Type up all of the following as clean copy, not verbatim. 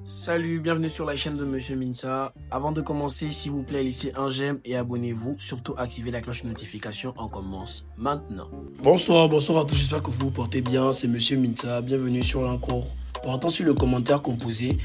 Salut, bienvenue sur la chaîne de Monsieur Minsa. Avant de commencer, s'il vous plaît, laissez un j'aime et abonnez-vous. Surtout, activez la cloche de notification. On commence maintenant. Bonsoir à tous. J'espère que vous vous portez bien. C'est Monsieur Minsa. Bienvenue sur l'encours. Portant sur le commentaire composé.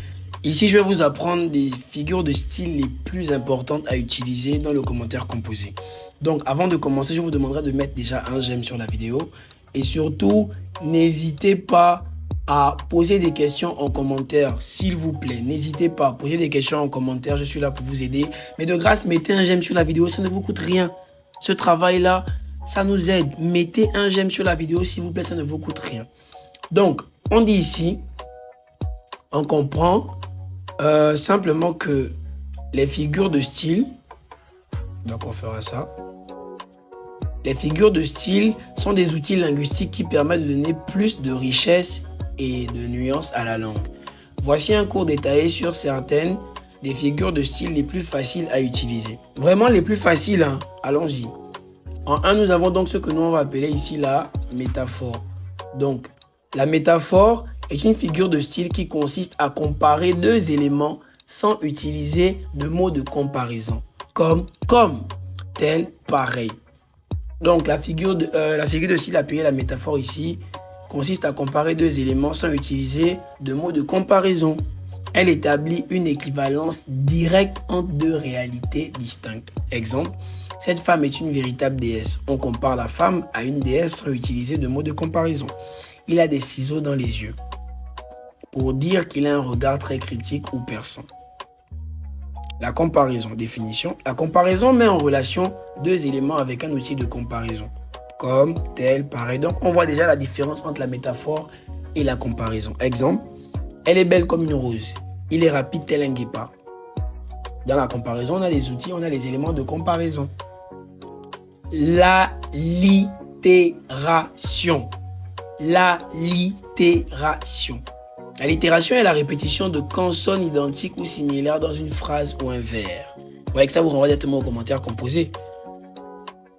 Ici, je vais vous apprendre des figures de style les plus importantes à utiliser dans le commentaire composé. Donc, avant de commencer, je vous demanderai de mettre déjà un j'aime sur la vidéo. Et surtout, n'hésitez pas à poser des questions en commentaire, s'il vous plaît. N'hésitez pas à poser des questions en commentaire. Je suis là pour vous aider. Mais de grâce, mettez un j'aime sur la vidéo. Ça ne vous coûte rien. Ce travail-là, ça nous aide. Mettez un j'aime sur la vidéo, s'il vous plaît. Ça ne vous coûte rien. Donc, on dit ici, on comprend simplement que les figures de style, donc on fera ça. Les figures de style sont des outils linguistiques qui permettent de donner plus de richesse et de nuances à la langue. Voici un cours détaillé sur certaines des figures de style les plus faciles à utiliser. Vraiment les plus faciles, hein? Allons-y. En 1, nous avons donc ce que nous on va appeler ici la métaphore. Donc, la métaphore est une figure de style qui consiste à comparer deux éléments sans utiliser de mots de comparaison. Comme, tel, pareil. Donc, la figure de style appelée la métaphore ici consiste à comparer deux éléments sans utiliser de mots de comparaison. Elle établit une équivalence directe entre deux réalités distinctes. Exemple, cette femme est une véritable déesse. On compare la femme à une déesse sans utiliser de mots de comparaison. Il a des ciseaux dans les yeux. Pour dire qu'il a un regard très critique ou perçant. La comparaison, définition. La comparaison met en relation deux éléments avec un outil de comparaison. Comme, tel, pareil. Donc, on voit déjà la différence entre la métaphore et la comparaison. Exemple, elle est belle comme une rose. Il est rapide tel un guépard. Dans la comparaison, on a des outils, on a les éléments de comparaison. L'allitération. L'allitération. L'allitération est la répétition de consonnes identiques ou similaires dans une phrase ou un vers. Vous voyez que ça vous renvoie directement aux commentaires composés.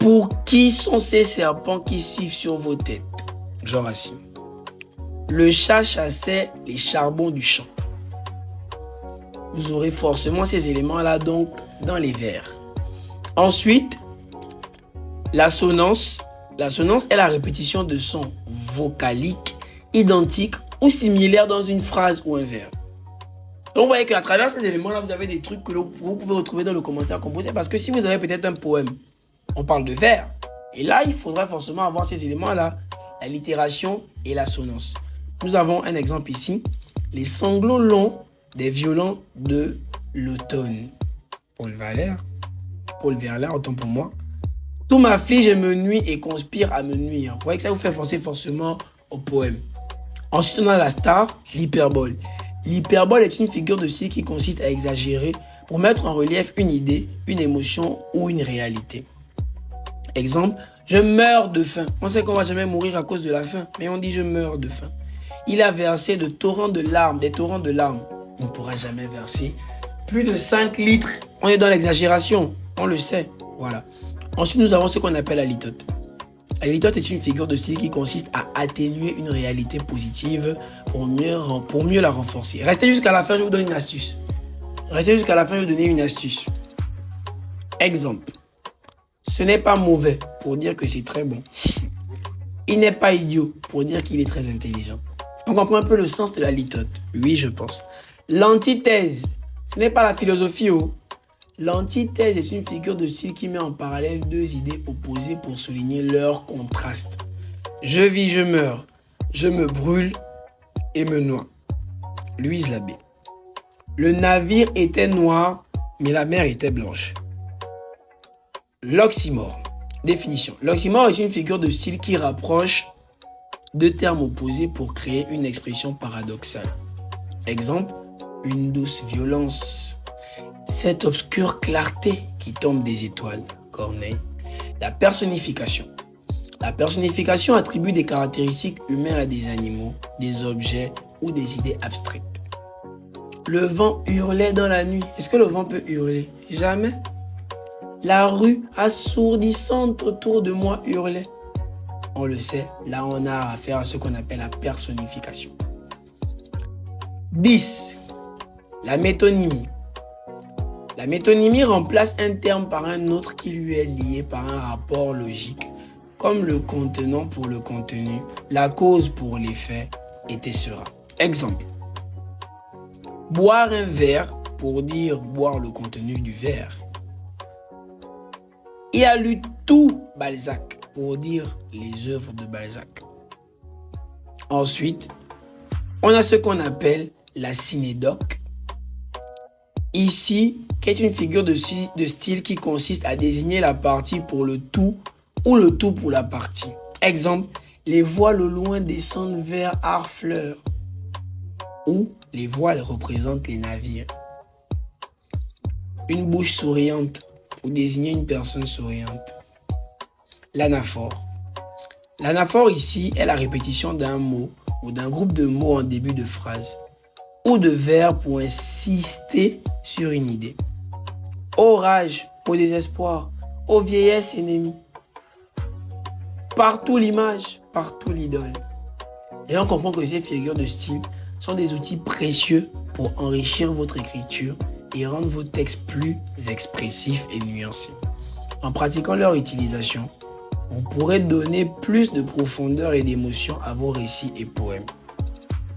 Pour qui sont ces serpents qui sifflent sur vos têtes? Genre ainsi. Le chat chassait les charbons du champ. Vous aurez forcément ces éléments-là donc dans les vers. Ensuite, l'assonance. L'assonance est la répétition de sons vocaliques identiques ou similaires dans une phrase ou un vers. Donc vous voyez qu'à travers ces éléments-là, vous avez des trucs que vous pouvez retrouver dans le commentaire composé. Parce que si vous avez peut-être un poème, on parle de vers. Et là, il faudra forcément avoir ces éléments-là, l'allitération et l'assonance. Nous avons un exemple ici. Les sanglots longs des violons de l'automne. Paul Verlaine, autant pour moi. Tout m'afflige et me nuit et conspire à me nuire. Vous voyez que ça vous fait penser forcément au poème. Ensuite, on a la star, l'hyperbole. L'hyperbole est une figure de style qui consiste à exagérer pour mettre en relief une idée, une émotion ou une réalité. Exemple, je meurs de faim. On sait qu'on va jamais mourir à cause de la faim, mais on dit je meurs de faim. Il a versé des torrents de larmes. On ne pourra jamais verser plus de 5 litres. On est dans l'exagération, on le sait. Voilà. Ensuite, nous avons ce qu'on appelle la litote. La litote est une figure de style qui consiste à atténuer une réalité positive pour mieux la renforcer. Restez jusqu'à la fin, je vous donne une astuce. Exemple. Ce n'est pas mauvais pour dire que c'est très bon. Il n'est pas idiot pour dire qu'il est très intelligent. On comprend un peu le sens de la litote. Oui, je pense. L'antithèse. Ce n'est pas la philosophie. L'antithèse est une figure de style qui met en parallèle deux idées opposées pour souligner leur contraste. Je vis, je meurs. Je me brûle et me noie. Louise Labbé. Le navire était noir, mais la mer était blanche. L'oxymore. Définition. L'oxymore est une figure de style qui rapproche deux termes opposés pour créer une expression paradoxale. Exemple, une douce violence. Cette obscure clarté qui tombe des étoiles. Corneille. La personnification. La personnification attribue des caractéristiques humaines à des animaux, des objets ou des idées abstraites. Le vent hurlait dans la nuit. Est-ce que le vent peut hurler? Jamais. La rue assourdissante autour de moi hurlait. On le sait, là on a affaire à ce qu'on appelle la personnification. 10. La métonymie. La métonymie remplace un terme par un autre qui lui est lié par un rapport logique, comme le contenant pour le contenu, la cause pour l'effet, etc. Exemple. Boire un verre pour dire boire le contenu du verre. Il a lu tout Balzac pour dire les œuvres de Balzac. Ensuite, on a ce qu'on appelle la synédoque. Ici, qui est une figure de style qui consiste à désigner la partie pour le tout ou le tout pour la partie. Exemple, les voiles au loin descendent vers Harfleur. Ou les voiles représentent les navires. Une bouche souriante pour désigner une personne souriante. L'anaphore. L'anaphore ici est la répétition d'un mot ou d'un groupe de mots en début de phrase ou de verbes pour insister sur une idée. Ô rage, ô désespoir, ô vieillesse ennemie. Partout l'image, partout l'idole. Et on comprend que ces figures de style sont des outils précieux pour enrichir votre écriture et rendre vos textes plus expressifs et nuancés. En pratiquant leur utilisation, vous pourrez donner plus de profondeur et d'émotion à vos récits et poèmes.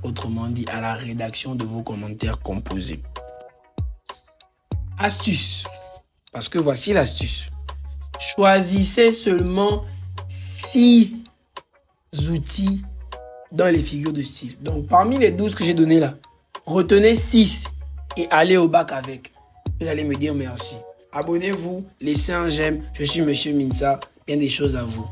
Autrement dit, à la rédaction de vos commentaires composés. Astuce. Parce que voici l'astuce. Choisissez seulement 6 outils dans les figures de style. Donc, parmi les 12 que j'ai donnés là, retenez 6 et allez au bac avec. Vous allez me dire merci. Abonnez-vous, laissez un j'aime. Je suis Monsieur Minsa. Bien des choses à vous.